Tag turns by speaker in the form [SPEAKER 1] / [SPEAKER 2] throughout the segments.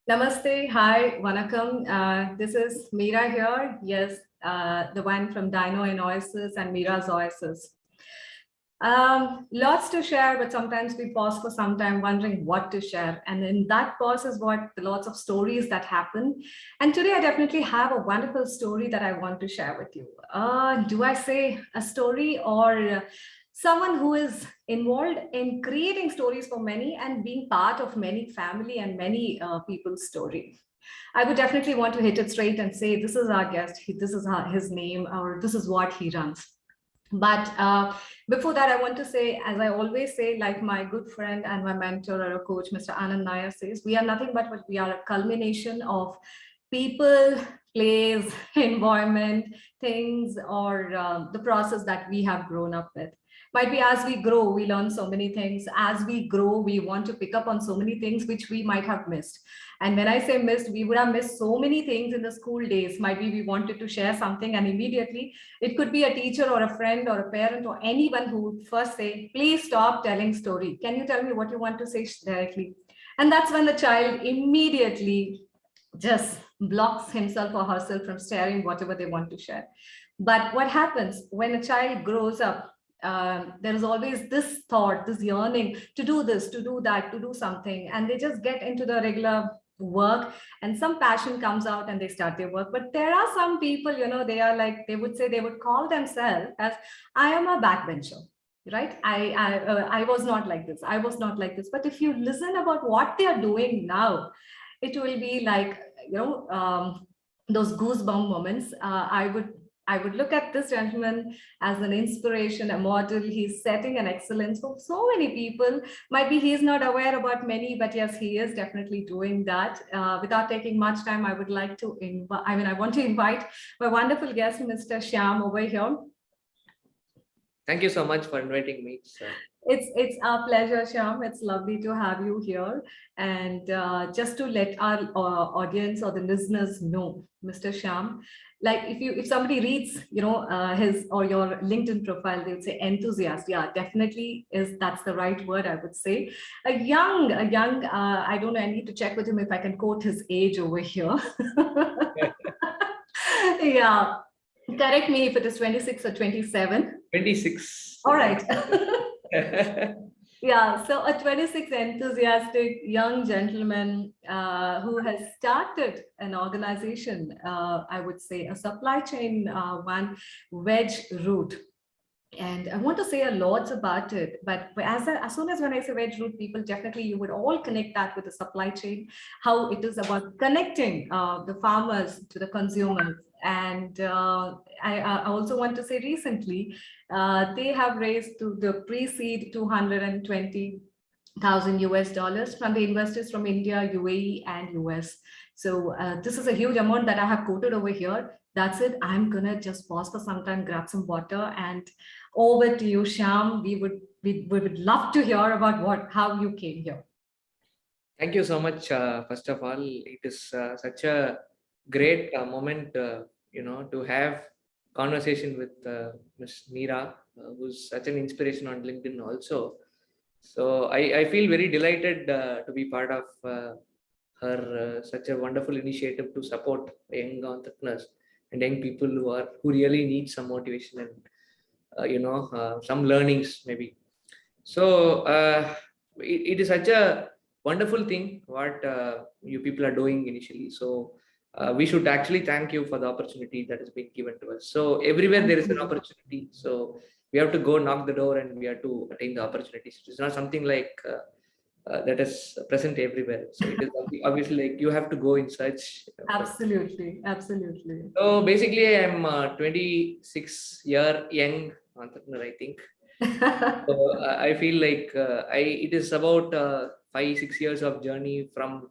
[SPEAKER 1] Namaste, hi, Vanakkam. This is Meera here. Yes, the one from Dino and Oasis and Meera's Oasis. Lots to share, but sometimes we pause for some time wondering what to share. And in that pause is what the lots of stories that happen. And today I definitely have a wonderful story that I want to share with you. Do I say a story or someone who is involved in creating stories for many and being part of many family and many people's story? I would definitely want to hit it straight and say, this is our guest, this is his name, or this is what he runs. But before that, I want to say, as I always say, like my good friend and my mentor or a coach, Mr. Anand Nair says, we are nothing but what we are, a culmination of people, place, environment, things, or the process that we have grown up with. Might be as we grow, we learn so many things. As we grow, we want to pick up on so many things which we might have missed. And when I say missed, we would have missed so many things in the school days. Might be we wanted to share something and immediately it could be a teacher or a friend or a parent or anyone who would first say, please stop telling story. Can you tell me what you want to say directly? And that's when the child immediately just blocks himself or herself from sharing whatever they want to share. But what happens when a child grows up? There is always this thought, this yearning to do this, to do that, to do something, and they just get into the regular work and some passion comes out and they start their work. But there are some people, they are like, they would say, they would call themselves as, I am a backbencher, right? I was not like this, I was not like this. But if you listen about what they are doing now, it will be like, those goosebump moments. I would look at this gentleman as an inspiration, a model. He's setting an excellence for so many people. Might be he's not aware about many, but yes, he is definitely doing that. Without taking much time, I would like to invite, I want to invite my wonderful guest, Mr. Shyam, over here.
[SPEAKER 2] Thank you so much for inviting me.
[SPEAKER 1] It's our pleasure, Shyam. It's lovely to have you here. And just to let our audience or the listeners know, Mr. Shyam, like if somebody reads, his or your LinkedIn profile, they would say enthusiast. Yeah, definitely that's the right word, I would say. A young. I don't know. I need to check with him if I can quote his age over here. Yeah. Correct me if it is 26 or 27.
[SPEAKER 2] 26.
[SPEAKER 1] All right. Yeah, so a 26 enthusiastic young gentleman who has started an organization, I would say a supply chain one, Veg Route. And I want to say a lot about it, but as soon as when I say Veg Route, people definitely, you would all connect that with the supply chain, how it is about connecting the farmers to the consumers. And I also want to say recently, they have raised to the pre-seed 220,000 US dollars from the investors from India, UAE, and US. So this is a huge amount that I have quoted over here. That's it. I'm gonna just pause for some time, grab some water, and over to you, Shyam. We would love to hear about how you came here.
[SPEAKER 2] Thank you so much. First of all, it is such a great moment, to have conversation with Ms. Meera, who's such an inspiration on LinkedIn also. So I feel very delighted to be part of her such a wonderful initiative to support young entrepreneurs and young people who really need some motivation and some learnings maybe. So it is such a wonderful thing what you people are doing initially. So we should actually thank you for the opportunity that has been given to us. So everywhere there is an opportunity. So we have to go knock the door and we have to attain the opportunities. It's not something like that is present everywhere. So it is obviously like you have to go in search.
[SPEAKER 1] Absolutely, absolutely.
[SPEAKER 2] So basically, I'm 26-year young entrepreneur, I think. So I feel like it is about 5-6 years of journey from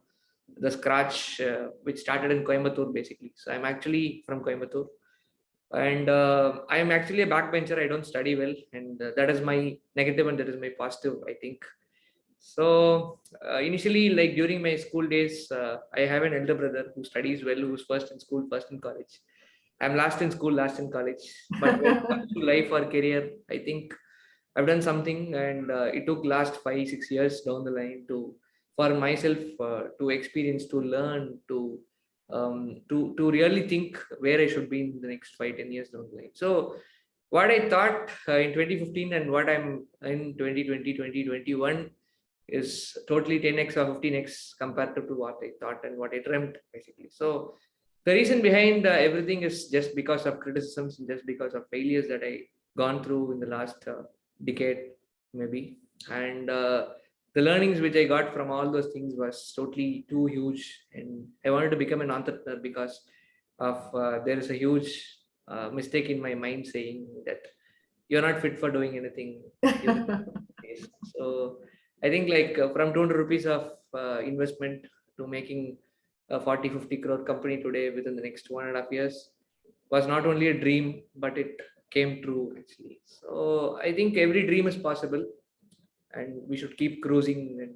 [SPEAKER 2] the scratch, which started in Coimbatore basically. So I'm actually from Coimbatore, and I'm actually a backbencher. I don't study well, and that is my negative and that is my positive, I think. So initially, like during my school days, I have an elder brother who studies well, who's first in school, first in college. I'm last in school, last in college. But when it comes to life or career, I think I've done something, and it took last 5-6 years down the line to for myself to experience, to learn, to really think where I should be in the next 5-10 years down the line. So what I thought in 2015 and what I'm in 2020, 2021 is totally 10x or 15x compared to what I thought and what I dreamt, basically. So the reason behind everything is just because of criticisms and just because of failures that I gone through in the last decade, maybe. And the learnings which I got from all those things was totally too huge. And I wanted to become an entrepreneur because of there is a huge mistake in my mind saying that you're not fit for doing anything. So I think like from 200 rupees of investment to making a 40-50 crore company today within the next 1.5 years was not only a dream, but it came true actually. So I think every dream is possible, and we should keep cruising and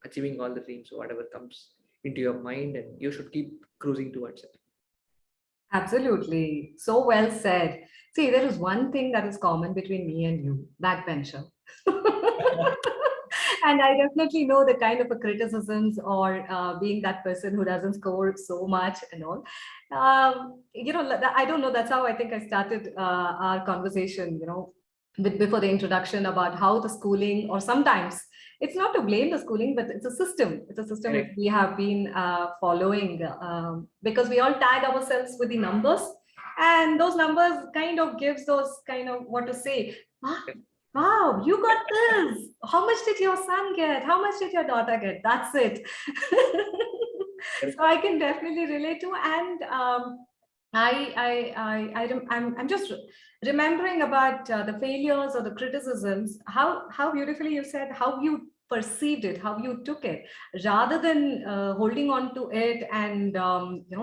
[SPEAKER 2] achieving all the dreams, whatever comes into your mind, and you should keep cruising towards it.
[SPEAKER 1] Absolutely. So well said. See, there is one thing that is common between me and you, backbencher. And I definitely know the kind of a criticisms or being that person who doesn't score so much and all. I don't know. That's how I think I started our conversation, before the introduction about how the schooling, or sometimes it's not to blame the schooling, but it's a system. It's a system which
[SPEAKER 2] Correct.
[SPEAKER 1] we have been following because we all tag ourselves with the numbers, and those numbers kind of gives those kind of what to say. "Ah, wow, you got this. How much did your son get? How much did your daughter get?" That's it. So I can definitely relate to, and I'm just remembering about the failures or the criticisms. How beautifully you said how you perceived it, how you took it, rather than holding on to it and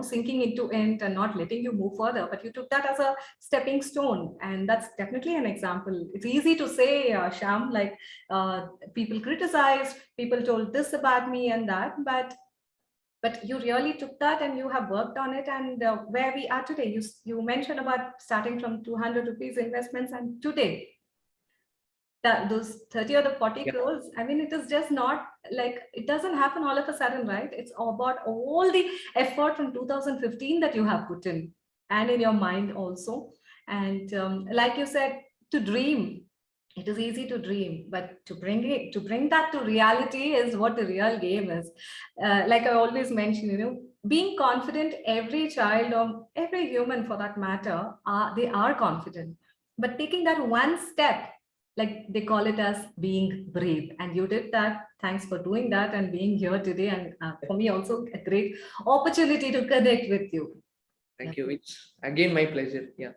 [SPEAKER 1] sinking into it and not letting you move further. But you took that as a stepping stone, and that's definitely an example. It's easy to say, Shyam, like people criticized, people told this about me and that, but you really took that and you have worked on it, and where we are today. You mentioned about starting from 200 rupees investments, and today that those 30 or the 40
[SPEAKER 2] Yeah,
[SPEAKER 1] crores, I mean, it is just not like, it doesn't happen all of a sudden, right? It's about all the effort from 2015 that you have put in, and in your mind also. And like you said, to dream, it is easy to dream, but to bring that to reality is what the real game is. Like I always mention, being confident, every child or every human for that matter, they are confident, but taking that one step, like they call it as being brave, and you did that. Thanks for doing that and being here today, and for me also a great opportunity to connect with you.
[SPEAKER 2] thank you. It's again my pleasure. Yeah.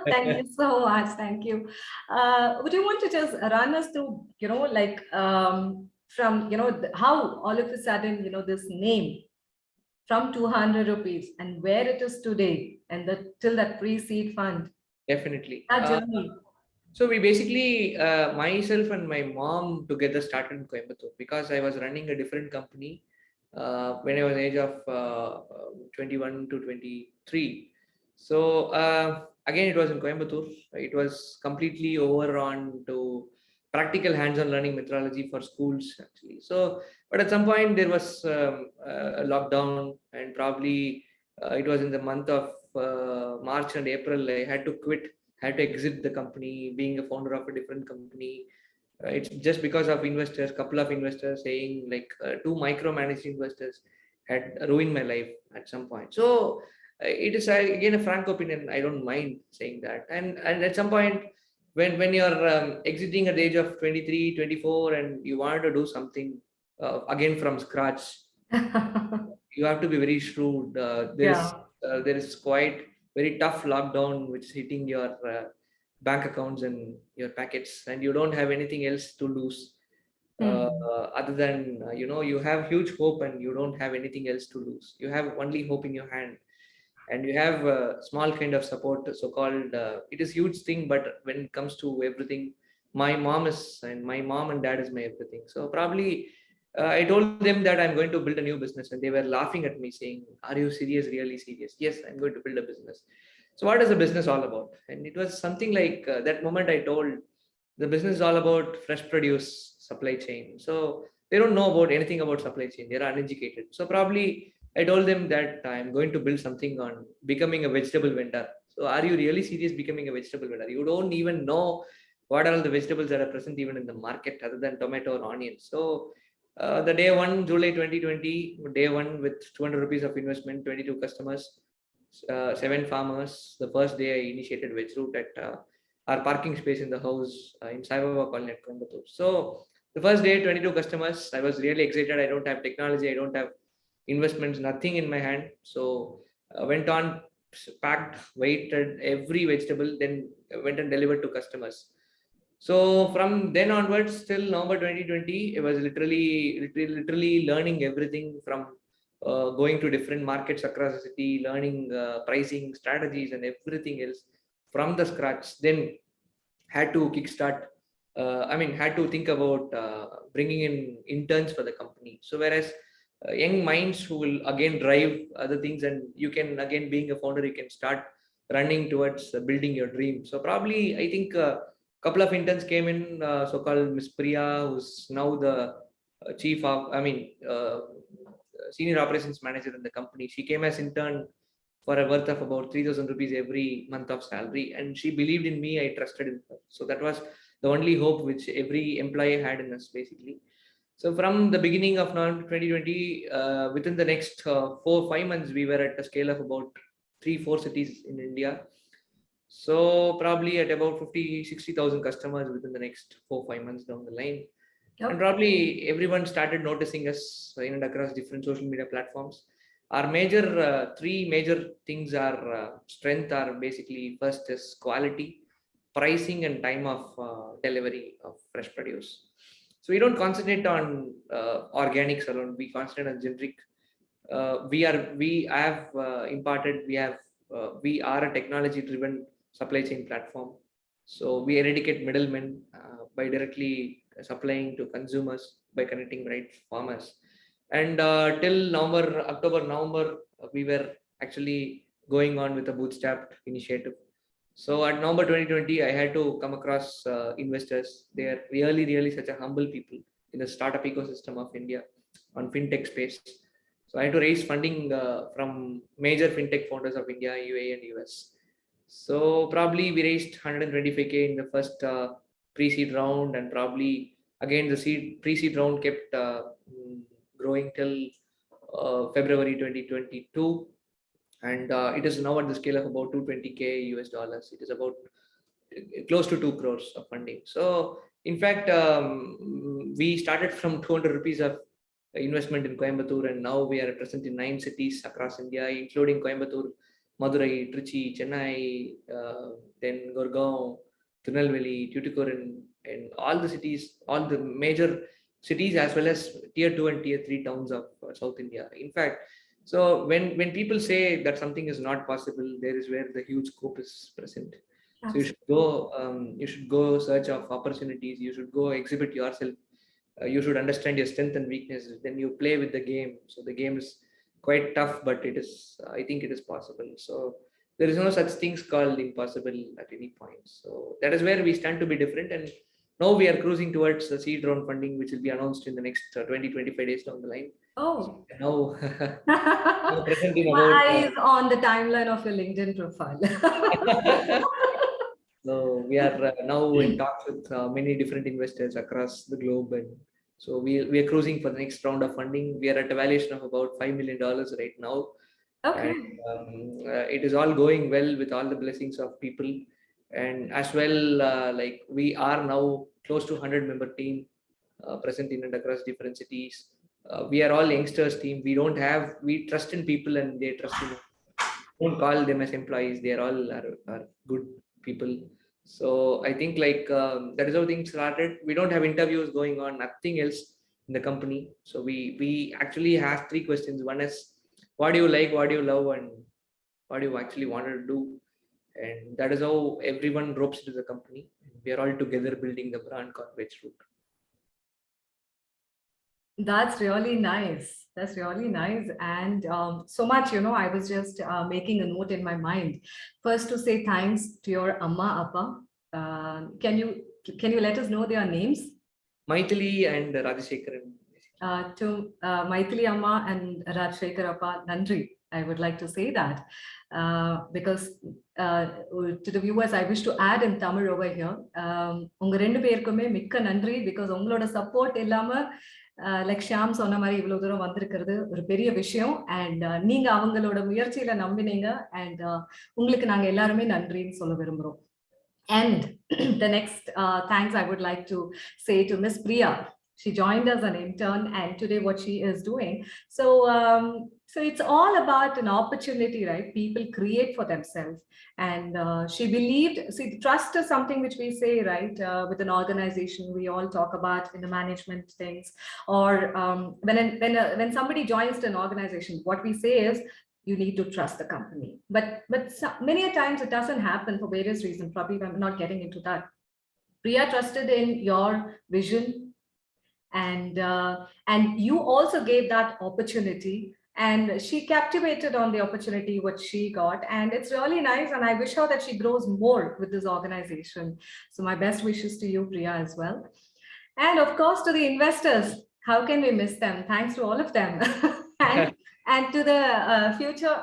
[SPEAKER 1] Thank you so much. Thank you. Would you want to just run us through, like from, how all of a sudden, this name from 200 rupees and where it is today, and till that pre-seed fund,
[SPEAKER 2] Definitely.
[SPEAKER 1] that journey.
[SPEAKER 2] So we basically, myself and my mom together started in Coimbatore because I was running a different company when I was age of 21 to 23. So again, it was in Coimbatore. It was completely over on to practical hands-on learning methodology for schools actually. So, but at some point there was a lockdown, and probably it was in the month of March and April. I had to quit, had to exit the company, being a founder of a different company. It's just because of investors, couple of investors saying like two micromanaged investors had ruined my life at some point. So it is again a frank opinion. I don't mind saying that. And at some point, when you're exiting at the age of 23, 24, and you want to do something again from scratch, you have to be very shrewd.
[SPEAKER 1] Yeah.
[SPEAKER 2] There is quite very tough lockdown which is hitting your bank accounts and your packets, and you don't have anything else to lose other than you have huge hope and you don't have anything else to lose. You have only hope in your hand, and you have a small kind of support, so called it is huge thing. But when it comes to everything, my mom and dad is my everything. So probably I told them that I'm going to build a new business, and they were laughing at me saying, are you serious, really serious? Yes, I'm going to build a business. So what is the business all about? And it was something like that moment I told, the business is all about fresh produce supply chain. So they don't know about anything about supply chain. They're uneducated. So probably I told them that I'm going to build something on becoming a vegetable vendor. So are you really serious becoming a vegetable vendor? You don't even know what are all the vegetables that are present even in the market other than tomato or onion. So the day one, July 2020, day one with 200 rupees of investment, 22 customers, 7 farmers. The first day I initiated Veg Route at our parking space in the house in Saibaba Colony at Coimbatore. So the first day, 22 customers. I was really excited. I don't have technology. I don't have investments, nothing in my hand. So went on, packed, waited every vegetable, then went and delivered to customers. So from then onwards till November 2020, it was literally learning everything from going to different markets across the city, learning pricing strategies and everything else from the scratch. Then had to kickstart. Had to think about bringing in interns for the company. So whereas young minds who will again drive other things, and you can again being a founder, you can start running towards building your dream. So probably I think couple of interns came in, so-called Miss Priya, who's now the chief of, senior operations manager in the company. She came as intern for a worth of about 3,000 rupees every month of salary, and she believed in me. I trusted in her. So that was the only hope which every employee had in us, basically. So from the beginning of November 2020, within the next 4-5 months, we were at a scale of about 3-4 cities in India. So probably at about 50-60,000 customers within the next 4-5 months down the line.
[SPEAKER 1] Yep.
[SPEAKER 2] And probably everyone started noticing us in and across different social media platforms. Our major three major things are strength are basically first is quality, pricing, and time of delivery of fresh produce. So we don't concentrate on organics alone. We concentrate on generic. We are a technology driven supply chain platform. So we eradicate middlemen by directly supplying to consumers by connecting right farmers. And till October, November, we were actually going on with a bootstrapped initiative. So at November 2020, I had to come across investors. They are really such a humble people in the startup ecosystem of India on fintech space. So I had to raise funding from major fintech founders of India, UAE and US. So probably we raised 125K in the first pre-seed round, and probably again the pre-seed round kept growing till February 2022, and it is now at the scale of about 220K US dollars. It is about close to 2 crores of funding. So in fact, we started from 200 rupees of investment in Coimbatore, and now we are present in 9 cities across India, including Coimbatore, Madurai, Trichy, Chennai, then Gurgaon, Tirunelveli, Tuticorin, and all the cities, all the major cities, as well as tier 2 and tier 3 towns of South India. In fact, so when people say that something is not possible, there is where the huge scope is present. So you should go search of opportunities. You should go exhibit yourself. You should understand your strength and weaknesses. Then you play with the game. So the game is quite tough, but it is. I think it is possible. So there is no such things called impossible at any point. So that is where we stand to be different. And now we are cruising towards the seed round funding, which will be announced in the next 20-25 days down the line.
[SPEAKER 1] Oh.
[SPEAKER 2] So now present in
[SPEAKER 1] My
[SPEAKER 2] about.
[SPEAKER 1] eyes on the timeline of your LinkedIn profile.
[SPEAKER 2] So we are now in talks with many different investors across the globe, and so we are cruising for the next round of funding. We are at a valuation of about $5 million right now,
[SPEAKER 1] Okay.
[SPEAKER 2] and it is all going well with all the blessings of people, and as well like we are now close to 100-member team present in and across different cities. We are all youngsters team. We trust in people and they trust in us. Don't call them as employees. They are all are good people. So I think like that is how things started. We don't have interviews going on, nothing else in the company. So we actually have 3 questions. One is what do you like, what do you love, and what do you actually wanted to do. And that is how everyone ropes into the company. We are all together building the brand called Veg Route.
[SPEAKER 1] That's really nice. That's really nice. And so much, I was just making a note in my mind. First, to say thanks to your Amma Appa. Can you let us know their names?
[SPEAKER 2] Maithili and Rajasekaran.
[SPEAKER 1] To Maithili Amma and Rajshekar Appa, Nandri. I would like to say that because to the viewers, I wish to add in Tamil over here. உங்க ரெண்டு பேருக்குமே மிக்க நன்றி because உங்களோட support இல்லாம like Shyam சொன்ன மாதிரி இவ்வளவு தூரம் வந்திருக்கிறது ஒரு பெரிய விஷயம் அண்ட் நீங்க அவங்களோட முயற்சியில நம்பினீங்க அண்ட் உங்களுக்கு நாங்க எல்லாருமே நன்றின்னு சொல்ல விரும்புறோம். And the next thanks I would like to say to Miss Priya. She joined as an intern, and today what she is doing. So it's all about an opportunity, right? People create for themselves, and she believed. See, trust is something which we say, right? With an organization, we all talk about in the management things, or when somebody joins an organization, what we say is, you need to trust the company. But many a times it doesn't happen for various reasons. Probably I'm not getting into that. Priya trusted in your vision, and you also gave that opportunity, and she captivated on the opportunity what she got, and it's really nice, and I wish her that she grows more with this organization. So my best wishes to you, Priya, as well. And of course to the investors, how can we miss them? Thanks to all of them. and to the future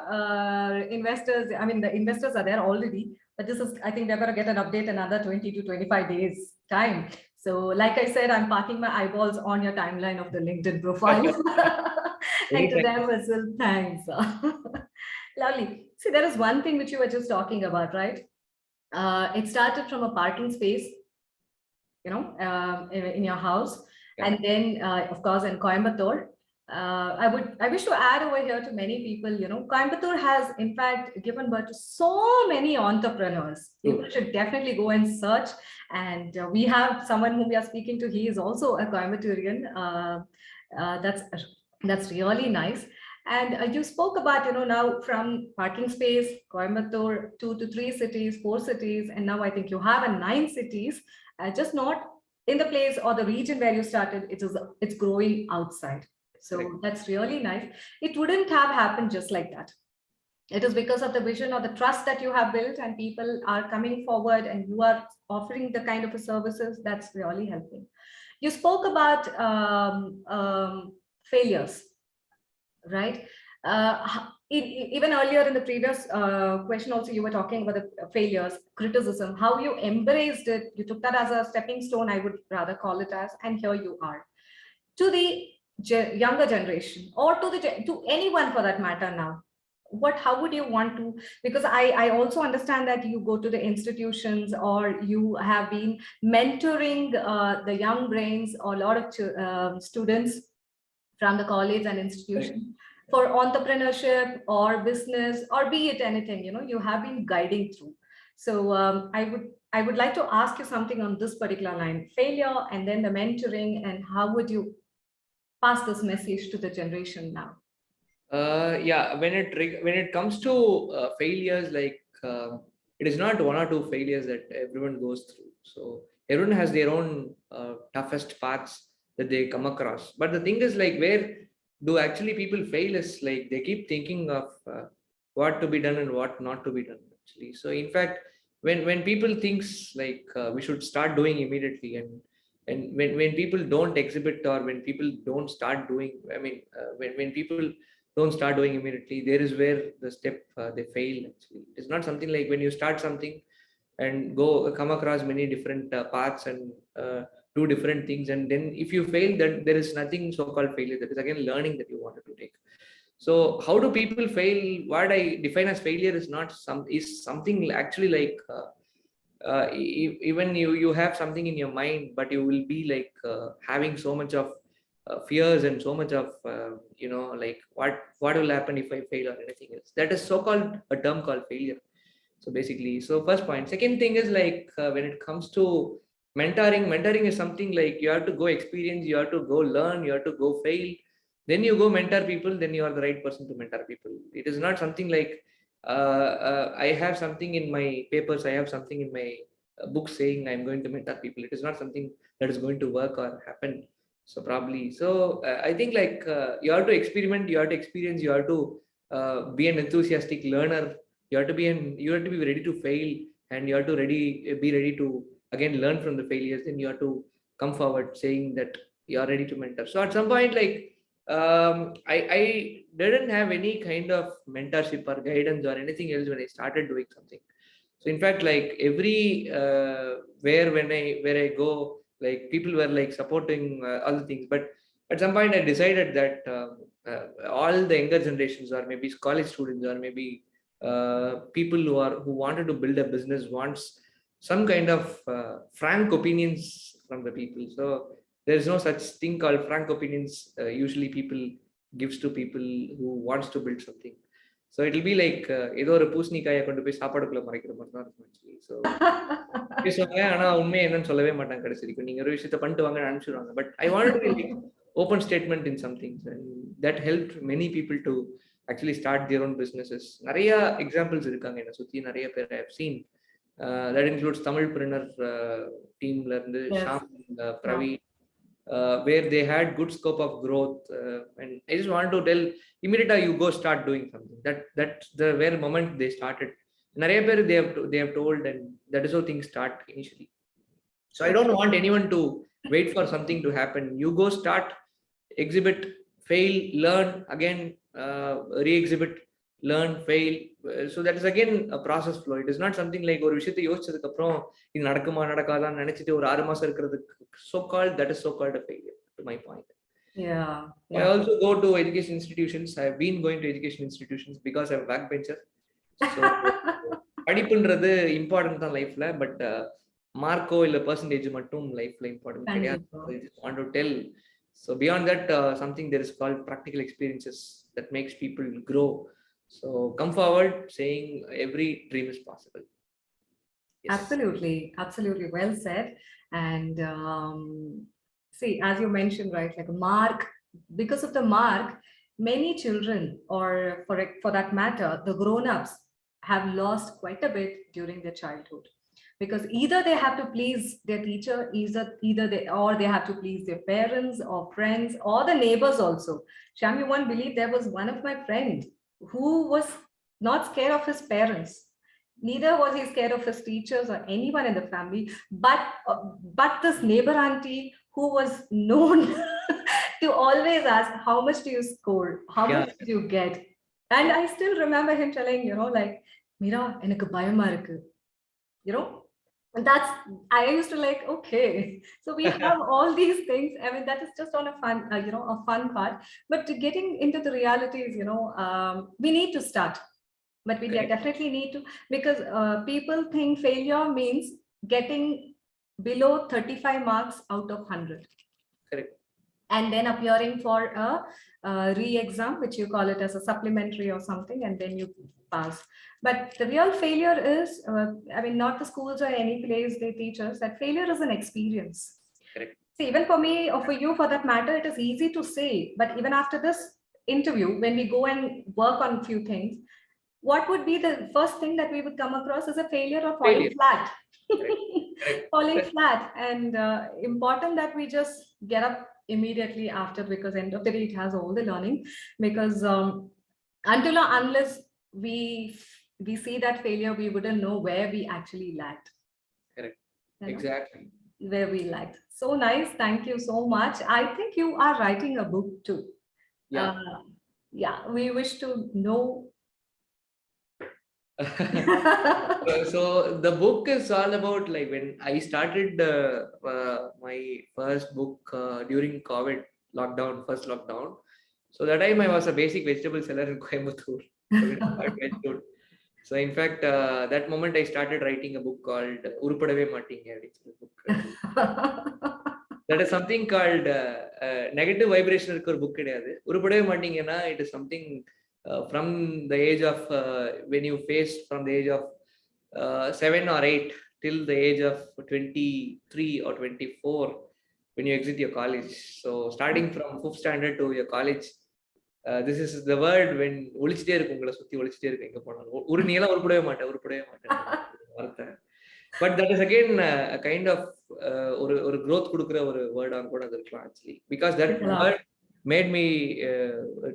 [SPEAKER 1] investors, I mean the investors are there already, but this is, I think they're going to get an update another 20 to 25 days time. So like I said, I'm parking my eyeballs on your timeline of the LinkedIn profile. And to them as well, thanks. Lovely. See, there is one thing which you were just talking about, right? It started from a parking space, you know, in your house. Yeah. And then, of course, in Coimbatore, I wish to add over here to many people, you know, Coimbatore has in fact given birth to so many entrepreneurs. People should definitely go and search. And we have someone whom we are speaking to. He is also a Coimbatorian. That's really nice. And you spoke about, you know, now from parking space, Coimbatore, 2 to 3 cities, 4 cities, and now I think you have 9 cities, just not in the place or the region where you started. It's growing outside. So that's really nice. It wouldn't have happened just like that. It is because of the vision or the trust that you have built, and people are coming forward and you are offering the kind of services that's really helping. You spoke about failures, right? Even earlier in the previous question also, you were talking about the failures, criticism, how you embraced it. You took that as a stepping stone, I would rather call it as, and here you are. To the younger generation, or to anyone for that matter now, how would you want to, because I also understand that you go to the institutions or you have been mentoring the young brains or a lot of students from the college and institution for entrepreneurship or business or be it anything, you know, you have been guiding through. So I would like to ask you something on this particular line, failure and then the mentoring, and how would you pass this message to the generation now?
[SPEAKER 2] Yeah, when it comes to failures, like it is not 1 or 2 failures that everyone goes through. So everyone has their own toughest paths that they come across. But the thing is, like, where do actually people fail is like they keep thinking of what to be done and what not to be done actually. So in fact, when people thinks like we should start doing immediately, and when people don't exhibit, or when people don't start doing, I mean when people don't start doing immediately, there is where the step they fail actually. It's not something like when you start something and come across many different paths and do different things, and then if you fail, then there is nothing so called failure. That is again learning that you wanted to take. So how do people fail? What I define as failure is something actually like even you have something in your mind, but you will be like having so much of fears and so much of you know, like what will happen if I fail or anything else. That is so called a term called failure. So basically, so first point. Second thing is like when it comes to mentoring is something like you have to go experience, you have to go learn, you have to go fail, then you go mentor people, then you are the right person to mentor people. It is not something like I have something in my papers, I have something in my book saying I'm going to mentor people. It is not something that is going to work or happen. So probably, so I think like you have to experiment, you have to experience, you have to be an enthusiastic learner. You have to be ready to fail, and you have to be ready to again learn from the failures. Then you have to come forward saying that you're ready to mentor. So at some point, like, I didn't have any kind of mentorship or guidance or anything else when I started doing something. So in fact, like every where I go, like people were like supporting all the things. But at some point, I decided that all the younger generations, or maybe college students, or maybe people who wanted to build a business, wants some kind of frank opinions from the people. So there is no such thing called frank opinions. Usually, people gives to people who wants to build something. So it will be like ஏதோ ஒரு பூசணிக்காயை கொண்டு போய் சாப்பாடுக்குள்ள மறைக்கிற மாதிரி தான் இருக்கும் actually. So பேசுவாங்க, ஆனா உண்மை என்னன்னு சொல்லவே மாட்டாங்க கடைசி வரைக்கும். நீங்க ஒரு விஷயத்த பண்ணிட்டு வாங்க அனுப்பிச்சிடுவாங்க. But I want to be like open statement in some things, and that help many people to actually start their own businesses. நிறைய எக்ஸாம்பிள்ஸ் இருக்காங்க என்னை சுற்றி, நிறைய பேர் I have seen. That includes தமிழ்பிரினர் டீம்ல இருந்து Sham, Praveen, where they had good scope of growth, and I just want to tell, immediately you go start doing something. That's the where moment they started. நிறைய பேர் they have told, and that is how things start initially. So I don't want anyone to wait for something to happen. You go start, exhibit, fail, learn again, re-exhibit, learn, fail. So that is again a process flow. It is not something like ஒரு விஷயத்தை யோசிச்சதுக்கு அப்புறம் இது நடக்குமா நடக்காதான்னு நினைச்சிட்டு ஒரு 6 மாசம் இருக்கிறதுக்கு so called, that is so called a failure to my point.
[SPEAKER 1] Yeah.
[SPEAKER 2] I also go to education institutions. I have been going to education institutions because I'm a backbencher. So படிப்புன்றது இம்பார்ட்டன்ட் தான் லைஃப்ல, but Marco இல்ல percentage மட்டும் லைஃப்ல important கிடையாது. I just want to tell. So beyond that, something there is called practical experiences that makes people grow. So come forward saying every dream is possible.
[SPEAKER 1] Yes. Absolutely well said. And see, as you mentioned, right, like a mark, because of the mark, many children, or for that matter, the grown-ups have lost quite a bit during their childhood, because either they have to please their teacher, or they have to please their parents or friends or the neighbors also. Shyam, you won't believe, there was one of my friends who was not scared of his parents. Neither was he scared of his teachers or anyone in the family, but this neighbor auntie who was known to always ask, how much do you score? How much did you get? And I still remember him telling, like, Mira, enakku bayama irukku. And that's, I used to like, okay, so we have all these things. I mean, that is just on a fun, a fun part. But getting into the realities, we need to start. But we definitely need to, because people think failure means getting below 35 marks out of 100.
[SPEAKER 2] Correct.
[SPEAKER 1] And then appearing for a re-exam, which you call it as a supplementary or something, and then you pass. But the real failure is, I mean, not the schools or any place they teach us that failure is an experience.
[SPEAKER 2] Correct.
[SPEAKER 1] See, even for me, or for you for that matter, it is easy to say, but even after this interview, when we go and work on a few things, what would be the first thing that we would come across as a failure or falling flat? Correct. Falling flat. And important that we just get up immediately after, because end of the day, it has all the learning. Because until or unless we see that failure, we wouldn't know where we actually lacked.
[SPEAKER 2] Correct. Exactly.
[SPEAKER 1] Where we lacked. So nice. Thank you so much. I think you are writing a book too. Yeah. We wish to know.
[SPEAKER 2] So the book is all about, like, when I started my first book during COVID first lockdown. So that time I was a basic vegetable seller in Coimbatore. So in fact, that moment I started writing a book called Urupadave Mattinga. That is something called negative vibration book. Urupadave Mattingana, it is something from the age of when you face from the age of 7 or 8 till the age of 23 or 24 when you exit your college. So starting from 5th standard to your college, this is the word when ஒளிச்சிட்டே இருக்கு, உங்களை சுத்தி ஒளிச்சிட்டே இருக்கு எங்க போனாலும். ஒரு நீலாம் உருப்படவே மாட்டேன். But that is again a kind of ஒரு growth கொடுக்குற ஒரு வேர்டா கூட அது இருக்கலாம் actually, because that word made me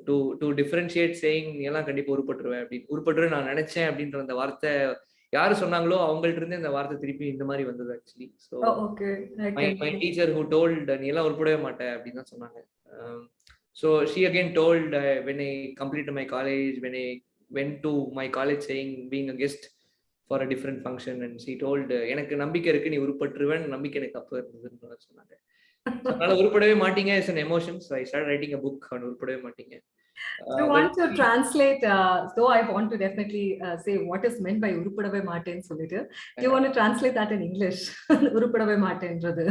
[SPEAKER 2] to differentiate saying நீ எல்லாம் கண்டிப்பா உருப்பட்டுருவேன் அப்படின்னு. உருப்பட்டுருவேன் நான் நினைச்சேன் அப்படின்ற அந்த வார்த்தை யாரு சொன்னாங்களோ அவங்கள்ட்ட இருந்து இந்த வார்த்தை திருப்பி இந்த மாதிரி வந்தது actually. So
[SPEAKER 1] Okay.
[SPEAKER 2] my teacher who told நீ எல்லாம் உருப்படவே மாட்டே அப்படின்னு தான் சொன்னாங்க. So she again told when I completed my college, when I went to my college saying being a guest for a different function, and she told எனக்கு நம்பிக்கை இருக்கு நீ உருப்பட்டுருவேன், நம்பிக்கை எனக்கு அப்போ இருந்ததுன்னு சொன்னாங்க. அதனால உருப்படவே மாட்டீங்க is an emotion, so I started writing a book on உருப்படவே மாட்டீங்க.
[SPEAKER 1] You want to translate, though I want to definitely say what is meant by உருப்படவே மாட்டேன்னு சொல்லிட்டு, do you want to translate that in English? உருப்படவே மாட்டேன்றது.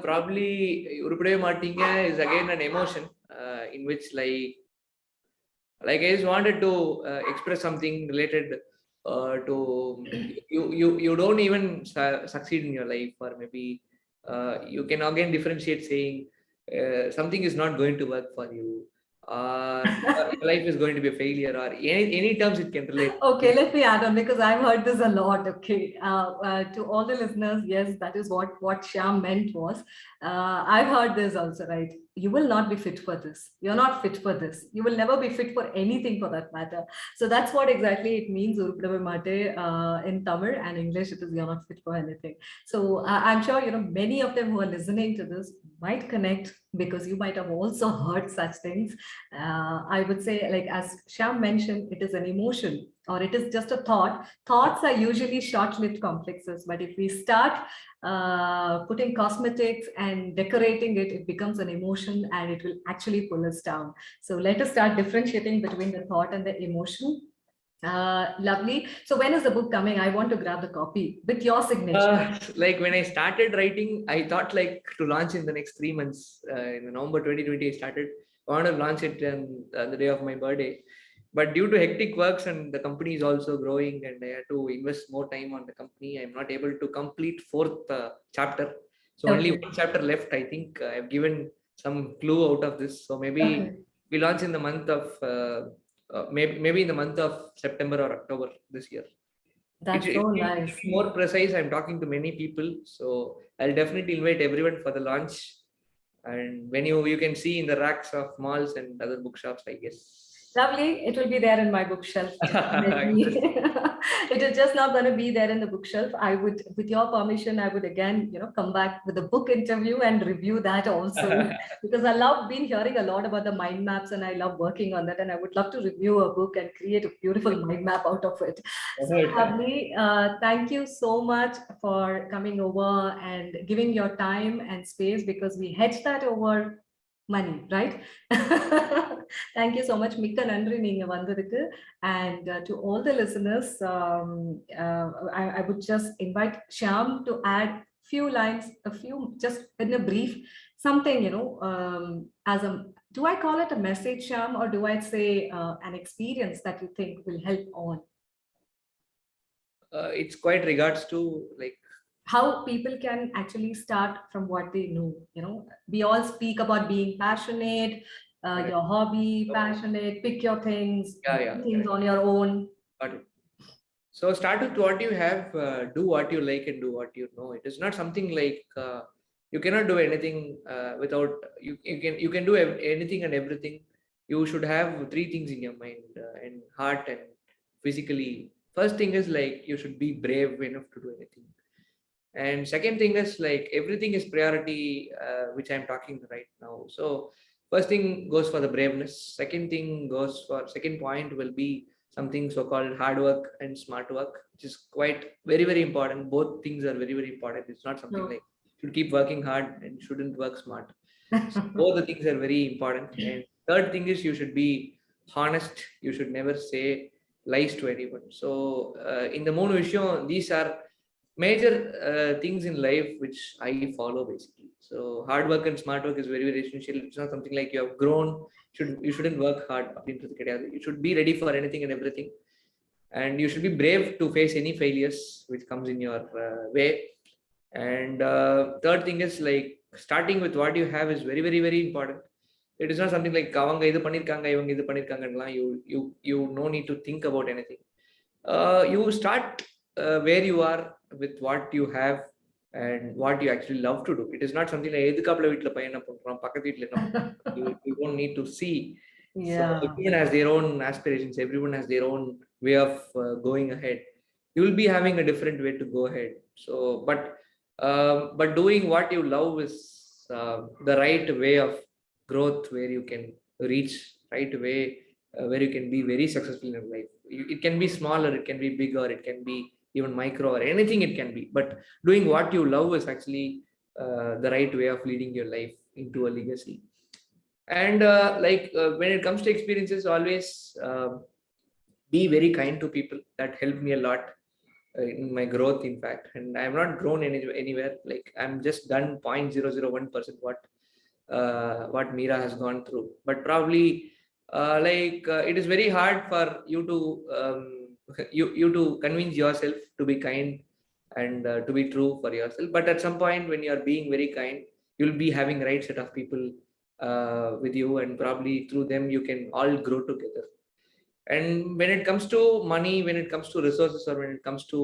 [SPEAKER 2] Probably உருப்படவே மாட்டீங்க is again an emotion in which like I just wanted to express something related to you don't even succeed in your life, or maybe you can again differentiate saying something is not going to work for you, or your life is going to be a failure, or any terms it can relate.
[SPEAKER 1] Okay, let me add on because I've heard this a lot. Okay, to all the listeners, yes, that is what Shyam meant was. I've heard this also, right? You will not be fit for this. You're not fit for this. You will never be fit for anything for that matter. So that's what exactly it means, urupidave mate, in Tamil, and English it is you're not fit for anything. So I'm sure many of them who are listening to this might connect because you might have also heard such things. I would say, like as Shyam mentioned, it is an emotion or it is just a thought. Thoughts are usually short-lived complexes, but if we start putting cosmetics and decorating it, it becomes an emotion and it will actually pull us down. So let us start differentiating between the thought and the emotion. Lovely. So when is the book coming? I want to grab the copy with your signature.
[SPEAKER 2] Like when I started writing, I thought like to launch in the next 3 months. In November 2020, I started. I want to launch it on the day of my birthday. But due to hectic works and the company is also growing and I had to invest more time on the company, I'm not able to complete 4th chapter. So only one chapter left. I think I've given some clue out of this. So maybe we launch in the month of maybe in the month of September or October this year.
[SPEAKER 1] That's so nice.
[SPEAKER 2] To be more precise, I'm talking to many people, so I'll definitely invite everyone for the launch. And when you can see in the racks of malls and other bookshops, I guess.
[SPEAKER 1] Lovely. It will be there in my bookshelf. It is just not going to be there in the bookshelf. I would, with your permission, I would again, come back with a book interview and review that also. Because I love been hearing a lot about the mind maps and I love working on that. And I would love to review a book and create a beautiful mind map out of it. So lovely. Thank you so much for coming over and giving your time and space, because we hedged that over money, right? Thank you so much. Mikka nandri neenga vandadukku. And to all the listeners, I would just invite Shyam to add few lines, just in a brief, something, as a, do I call it a message, Shyam, or do I say an experience that you think will help on?
[SPEAKER 2] It's quite regards to like
[SPEAKER 1] how people can actually start from what they know. We all speak about being passionate, your hobby, passionate, pick your things, things on your own.
[SPEAKER 2] Got it. So start with what you have, do what you like and do what you know. It is not something like you cannot do anything without you can do anything and everything. You should have 3 things in your mind and heart and physically. First thing is like you should be brave enough to do anything. And second thing is like everything is priority, which I'm talking right now. So first thing goes for the braveness. Second point will be something so-called hard work and smart work, which is quite very, very important. Both things are very, very important. It's not something like you should keep working hard and shouldn't work smart. So both the things are very important. And third thing is you should be honest. You should never say lies to anyone. So in the moon vishyon, these are major things in life which I follow basically. So hard work and smart work is very, very essential. It's not something like you have grown, you shouldn't work hard. You should be ready for anything and everything, and you should be brave to face any failures which comes in your way. And third thing is like starting with what you have is very, very, very important. It is not something like avanga idu pannirkanga ivanga idu pannirkanga. You no need to think about anything. You start where you are with what you have and what you actually love to do. It is not something like edukapla veetla payana pandrom pakkathu veetla enna pandrom. You don't need to see. So everyone has their own aspirations, everyone has their own way of going ahead. you will be having a different way to go ahead. So but doing what you love is the right way of growth, where you can reach right way, where you can be very successful in your life. It can be small, or it can be big, or it can be even micro, or anything it can be, but doing what you love is actually the right way of leading your life into a legacy. And when it comes to experiences, always be very kind to people. That helped me a lot in my growth, in fact. And I have not grown anywhere. Like, I'm just done 0.001% what Mira has gone through. But probably it is very hard for you to you to convince yourself to be kind and to be true for yourself. But at some point, when you are being very kind, you'll be having right set of people with you, and probably through them you can all grow together. And when it comes to money, when it comes to resources, or when it comes to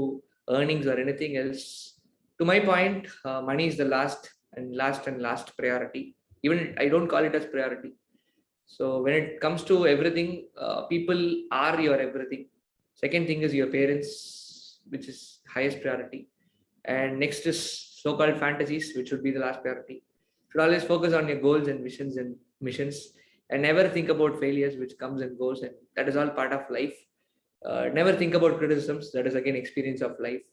[SPEAKER 2] earnings or anything else, to my point, money is the last priority. Even I don't call it as priority. So when it comes to everything, people are your everything. Second thing is your parents, which is highest priority. And next is so-called fantasies, which should be the last priority. Should always focus on your goals and visions and missions, and never think about failures, which comes and goes, and that is all part of life. Never think about criticisms. That is again experience of life.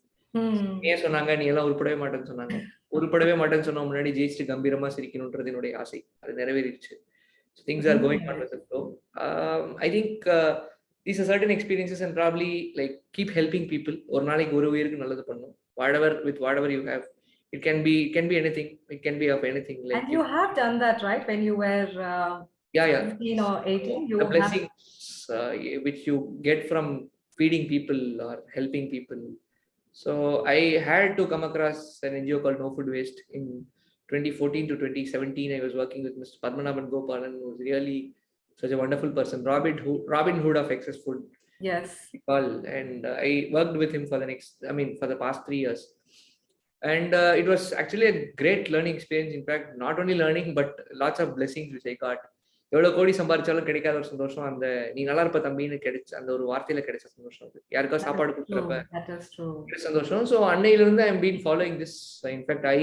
[SPEAKER 2] ஏன் சொன்னாங்க நீ எல்லாம் உருப்படவே மாட்டேன்னு சொன்னாங்க. உருப்படவே மாட்டேன்னு சொன்ன முன்னாடி ஜெயிச்சுட்டு கம்பீரமா சிரிக்கணும்ன்றது என்னுடைய ஆசை. அது நிறைவேறிடுச்சு. So things are going on with the flow. I think these are certain experiences, and probably like keep helping people. ஒரு நாளைக்கு ஒரு உயிருக்கு நல்லது பண்ணணும். Whatever you have. It can be anything. It can be of anything. Like,
[SPEAKER 1] and you have done that, right? When you were 17 or 18, you
[SPEAKER 2] the
[SPEAKER 1] have
[SPEAKER 2] blessings which you get from feeding people or helping people. So I had to come across an NGO called No Food Waste in 2014 to 2017. I was working with Mr. Padmanabhan Gopalan, who was really such a wonderful person. Robin Hood of excess food.
[SPEAKER 1] Yes.
[SPEAKER 2] And I worked with him for the past 3 years. And it was actually a great learning experience. In fact, not only learning, but lots of blessings which I got. எவ்வளவு கோடி சம்பாதிச்சாலும் கிடைக்காத ஒரு சந்தோஷம், அந்த நீ நல்லா இருப்ப தம்பின்னு கிடைச்ச அந்த ஒரு வார்த்தையில கிடைச்ச சந்தோஷம். அது யாருக்கா சாப்பாடு கொடுக்குறப்ப சந்தோஷம். ஸோ அன்னையிலிருந்து I am been following this. In fact I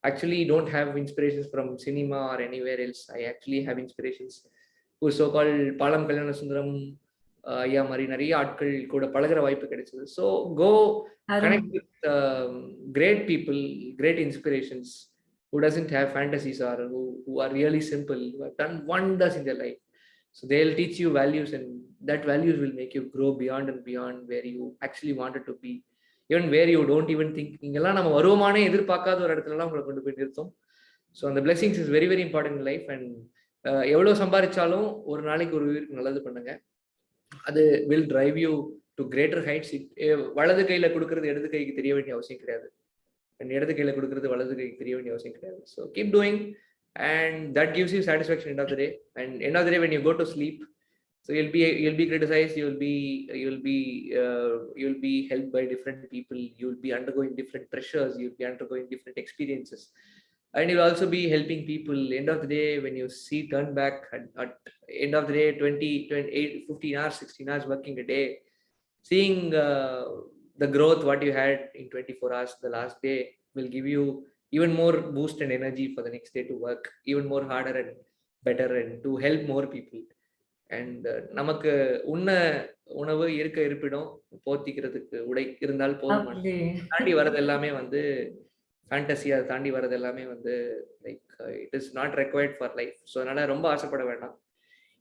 [SPEAKER 2] actually don't have inspirations from cinema or anywhere else. I actually have inspirations who so called பாலம் கல்யாண சுந்தரம் ஐயா மாதிரி நிறைய ஆட்கள் கூட பழகுற வாய்ப்பு கிடைச்சது. So go connect with great people, great inspirations who doesn't have fantasies, or who are really simple, who have done wonders in their life. So they'll teach you values, and that values will make you grow beyond and beyond where you actually wanted to be, even where you don't even think. இங்கெல்லாம் நம்ம வருமானே எதிர்பார்க்காத ஒரு இடத்துலலாம் உங்களை கொண்டு போய் நிறுத்தும். So அந்த blessings is very very important in life. And எவ்வளோ சம்பாதிச்சாலும் ஒரு நாளைக்கு ஒரு உயிருக்கு நல்லது பண்ணுங்க. அது will drive you to greater heights. வலது கையில கொடுக்கறது இடது கைக்கு தெரிய வேண்டிய அவசியம் கிடையாது, and இடது கையில கொடுக்கறது வலது கைக்கு தெரிய வேண்டிய அவசியம் கிடையாது. So keep doing, and that gives you satisfaction end of the day. And end of the day, when you go to sleep, so you'll be criticized, you'll be helped by different people, you'll be undergoing different pressures, you'll be undergoing different experiences, and you'll also be helping people. End of the day, when you turn back at end of the day, 28 15 hours 16 hours working a day, seeing the growth what you had in 24 hours the last day will give you even more boost and energy for the next day to work even more harder and better, and to help more people. And நமக்கு உணவு இருக்க இருப்பிடம் போத்திக்கிறதுக்கு உடை இருந்தால் போதும். தாண்டி வரது எல்லாமே வந்து ஃபேண்டசி. அதை தாண்டி வரது எல்லாமே வந்து like it is not required for life. So அதனால ரொம்ப ஆசைப்பட வேண்டாம்.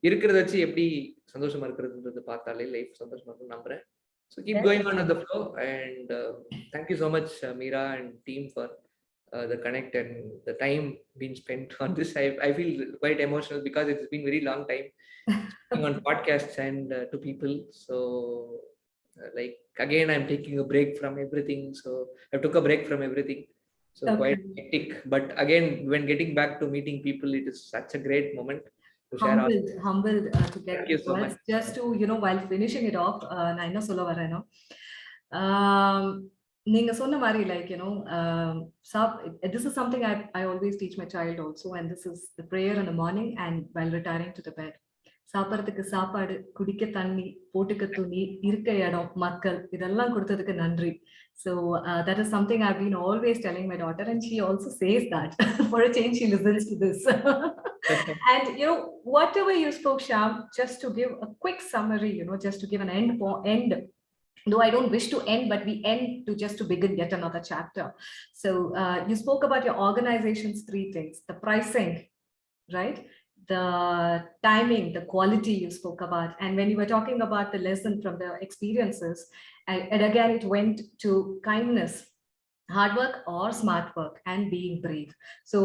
[SPEAKER 2] இருக்கிறத வச்சு எப்படி சந்தோஷமா இருக்கிறதுன்றது பார்த்தாலே லைஃப் சந்தோஷமா இருக்குன்னு நம்புறேன். So keep going on with the flow, and thank you so much, Meera and team, for the connect and the time being spent on this. I feel quite emotional because it's been very long time speaking on podcasts and to people. So like again, I'm taking a break from everything. So I took a break from everything. So quite hectic. But again, when getting back to meeting people, it is such a great moment.
[SPEAKER 1] Humbled to get
[SPEAKER 2] Thank you so much.
[SPEAKER 1] Just to, while finishing it off, நான் என்ன சொல்ல வரேனோ, நீங்க சொன்ன மாதிரி, like, this is something I always teach my child also, and this is the prayer in the morning and while retiring to the bed. சாப்பிட்றதுக்கு சாப்பாடு, குடிக்க தண்ணி, போட்டுக்க துணி, இருக்க இடம், மக்கள் இதெல்லாம் கொடுத்ததுக்கு நன்றி. So that is something I've been always telling my daughter, and she also says that. For a change, she listens to this. And whatever you spoke, Shyam, just to give a quick summary, just to give an end. Though I don't wish to end, but we end to begin yet another chapter. So you spoke about your organization's three things: the pricing, right? The timing, the quality you spoke about. And when you were talking about the lesson from the experiences, and again, it went to kindness, hard work or smart work, and being brave. So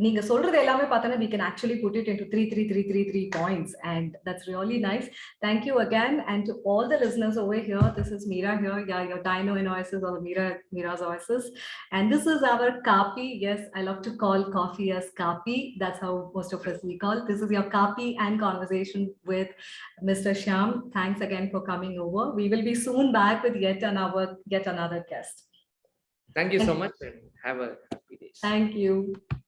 [SPEAKER 1] நீங்க சொல்றது எல்லாமே பார்த்தனா we can actually put it into 3 points, and that's really nice. Thank you again, and to all the listeners over here. This is Meera here. Yeah, your Dino in voices or Meera's voices, and this is our Kaapi. Yes, I love to call coffee as Kaapi. That's how most of us we call. This is your Kaapi and Conversation with Mr. Shyam. Thanks again for coming over. We will be soon back with yet another guest.
[SPEAKER 2] Thank you so much and have a happy day.
[SPEAKER 1] Thank you.